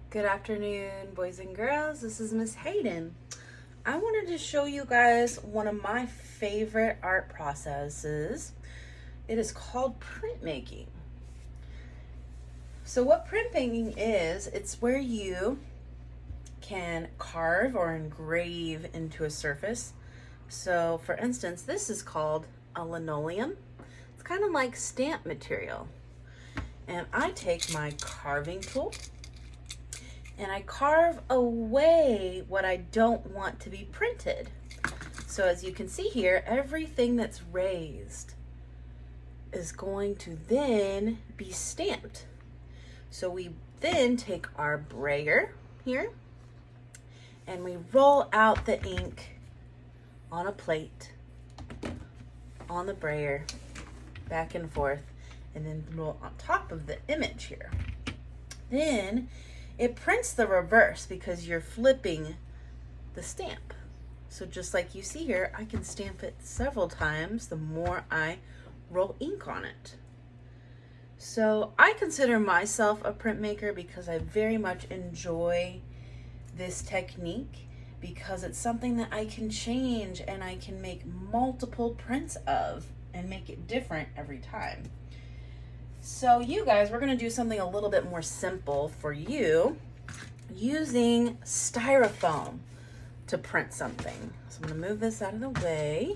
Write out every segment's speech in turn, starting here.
Good afternoon, boys and girls. This is Miss Hayden. I wanted to show you guys one of my favorite art processes. It is called printmaking. So what printmaking is, it's where you can carve or engrave into a surface. So for instance, this is called a linoleum. It's kind of like stamp material. And I take my carving tool and I carve away what I don't want to be printed. So as you can see here, everything that's raised is going to then be stamped. So we then take our brayer here and we roll out the ink on a plate, on the brayer, back and forth, and then roll on top of the image here. Then it prints the reverse because you're flipping the stamp. So just like you see here, I can stamp it several times the more I roll ink on it. So I consider myself a printmaker because I very much enjoy this technique because it's something that I can change and I can make multiple prints of and make it different every time. So you guys, we're gonna do something a little bit more simple for you using Styrofoam to print something. So I'm gonna move this out of the way.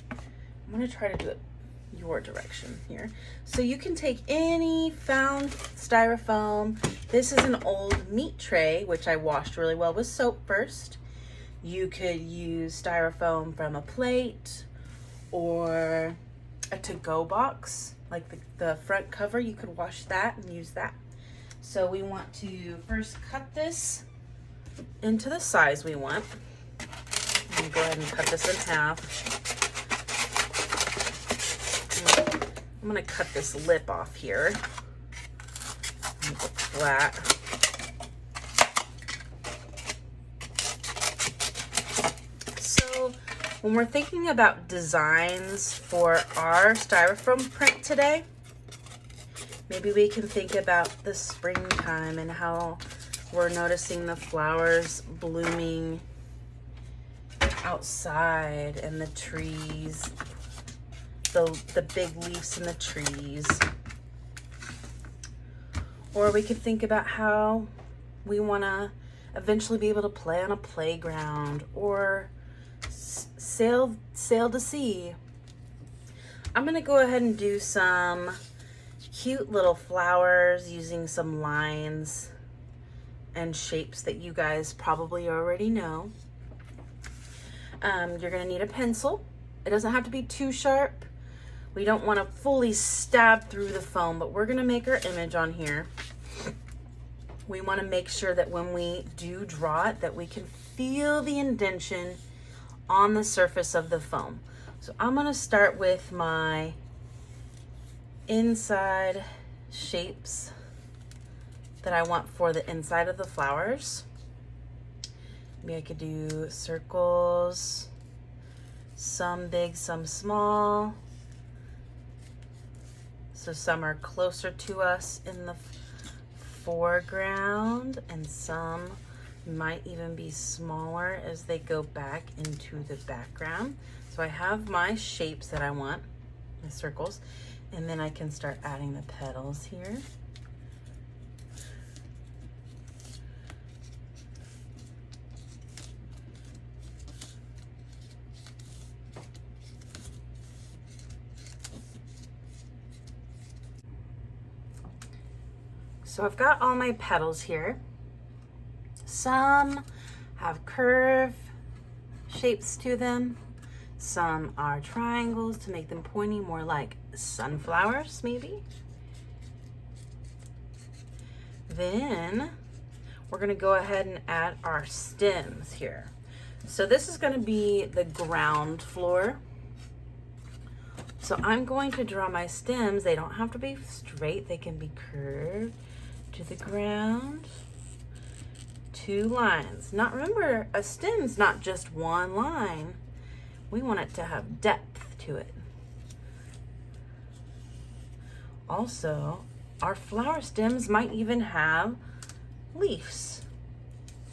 I'm gonna try to do it your direction here. So you can take any found Styrofoam. This is an old meat tray, which I washed really well with soap first. You could use Styrofoam from a plate or a to-go box, like the front cover, you could wash that and use that. So we want to first cut this into the size we want. I'm gonna go ahead and cut this in half. I'm gonna cut this lip off here. Make it flat. So when we're thinking about designs for our Styrofoam print today, maybe we can think about the springtime and how we're noticing the flowers blooming outside and the trees, the big leaves in the trees. Or we could think about how we want to eventually be able to play on a playground or sail to sea. I'm gonna go ahead and do some cute little flowers using some lines and shapes that you guys probably already know. You're gonna need a pencil. It doesn't have to be too sharp. We don't want to fully stab through the foam, but we're gonna make our image on here. We want to make sure that when we do draw it, that we can feel the indentation on the surface of the foam. So I'm going to start with my inside shapes that I want for the inside of the flowers. Maybe I could do circles, some big, some small. So some are closer to us in the foreground and some might even be smaller as they go back into the background. So I have my shapes that I want, my circles, and then I can start adding the petals here. So I've got all my petals here. Some have curve shapes to them. Some are triangles to make them pointy, more like sunflowers maybe. Then we're gonna go ahead and add our stems here. So this is gonna be the ground floor. So I'm going to draw my stems. They don't have to be straight, they can be curved to the ground. 2 lines. Not remember, a stem's not just one line. We want it to have depth to it. Also, our flower stems might even have leaves.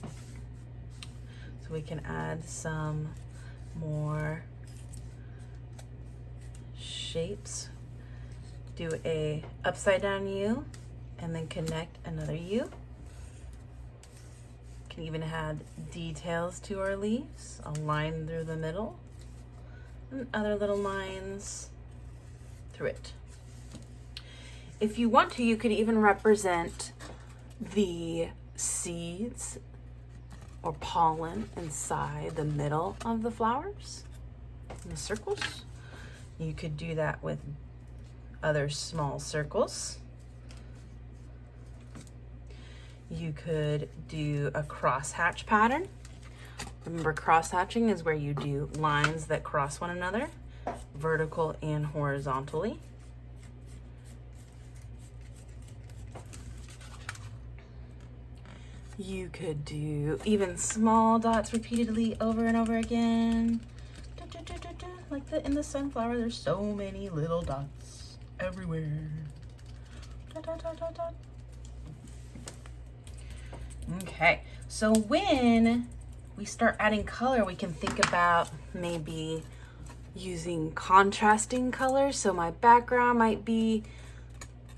So we can add some more shapes. Do a upside down U and then connect another U. Can even add details to our leaves, a line through the middle and other little lines through it. If you want to, you could even represent the seeds or pollen inside the middle of the flowers in the circles. You could do that with other small circles. You could do a crosshatch pattern. Remember, crosshatching is where you do lines that cross one another, vertical and horizontally. You could do even small dots repeatedly over and over again. Like in the sunflower, there's so many little dots everywhere. Okay, so when we start adding color, we can think about maybe using contrasting colors. So my background might be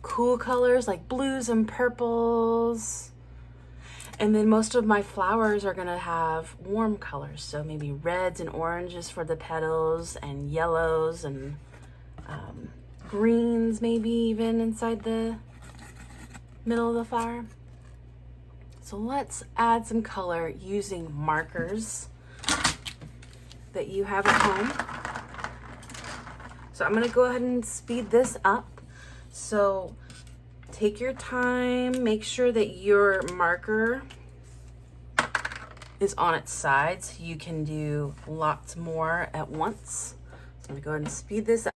cool colors like blues and purples. And then most of my flowers are gonna have warm colors. So maybe reds and oranges for the petals and yellows and greens maybe even inside the middle of the flower. So let's add some color using markers that you have at home. So I'm gonna go ahead and speed this up. So take your time, make sure that your marker is on its side so you can do lots more at once. So I'm gonna go ahead and speed this up.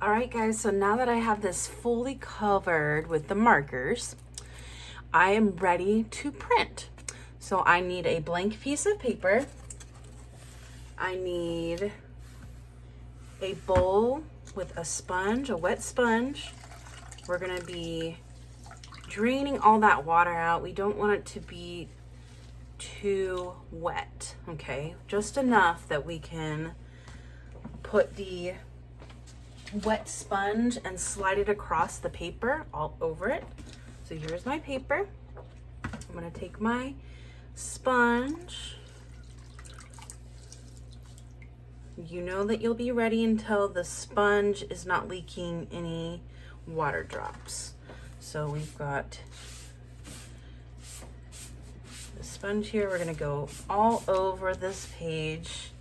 All right, guys, so now that I have this fully covered with the markers, I am ready to print. So I need a blank piece of paper. I need a bowl with a sponge, a wet sponge. We're gonna be draining all that water out. We don't want it to be too wet, okay? Just enough that we can put the wet sponge and slide it across the paper all over it. So here's my paper. I'm gonna take my sponge. You know that you'll be ready until the sponge is not leaking any water drops. So we've got the sponge here. We're gonna go all over this page.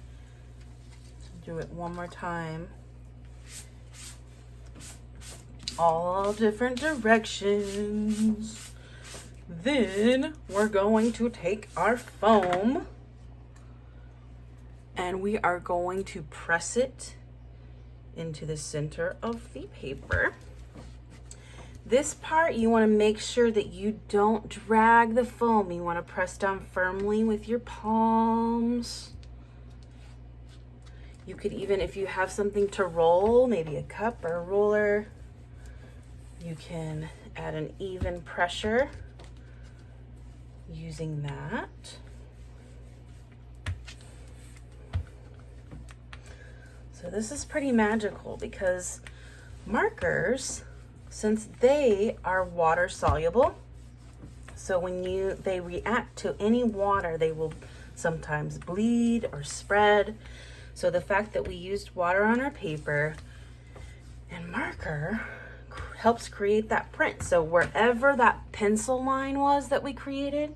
Do it one more time. All different directions. Then we're going to take our foam and we are going to press it into the center of the paper. This part, you want to make sure that you don't drag the foam. You want to press down firmly with your palms. You could even, if you have something to roll, maybe a cup or a roller, you can add an even pressure using that. So this is pretty magical because markers, since they are water soluble, so when they react to any water, they will sometimes bleed or spread. So the fact that we used water on our paper and marker helps create that print. So wherever that pencil line was that we created,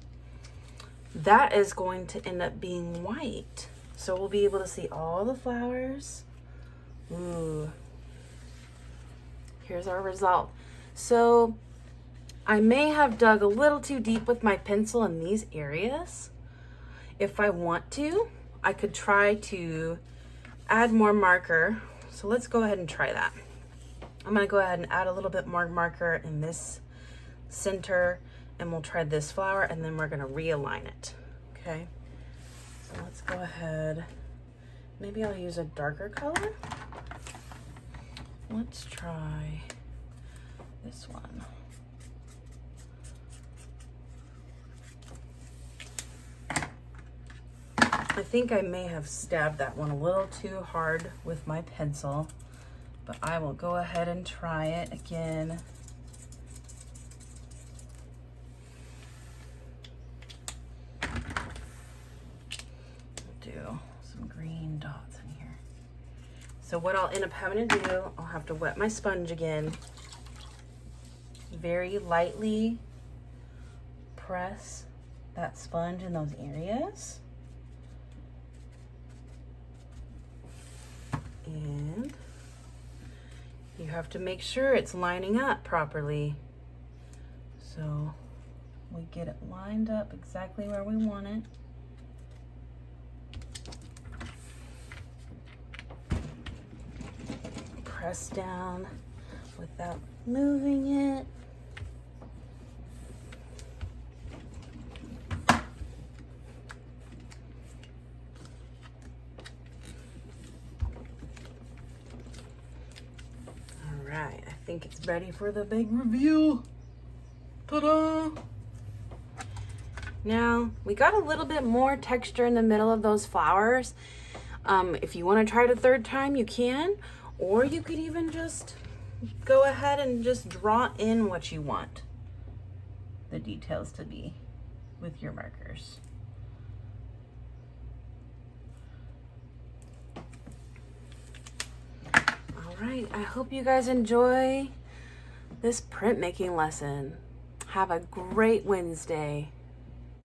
that is going to end up being white. So we'll be able to see all the flowers. Ooh. Here's our result. So I may have dug a little too deep with my pencil in these areas. If I want to, I could try to add more marker. So let's go ahead and try that. I'm gonna go ahead and add a little bit more marker in this center, and we'll try this flower, and then we're gonna realign it, okay? So let's go ahead. Maybe I'll use a darker color. Let's try this one. I think I may have stabbed that one a little too hard with my pencil, but I will go ahead and try it again. Do some green dots in here. So what I'll end up having to do, I'll have to wet my sponge again. Very lightly press that sponge in those areas. And you have to make sure it's lining up properly. So we get it lined up exactly where we want it. Press down without moving it. Alright, I think it's ready for the big reveal. Ta-da! Now, we got a little bit more texture in the middle of those flowers. If you want to try it a third time, you can. Or you could even just go ahead and just draw in what you want the details to be with your markers. All right, I hope you guys enjoy this printmaking lesson. Have a great Wednesday.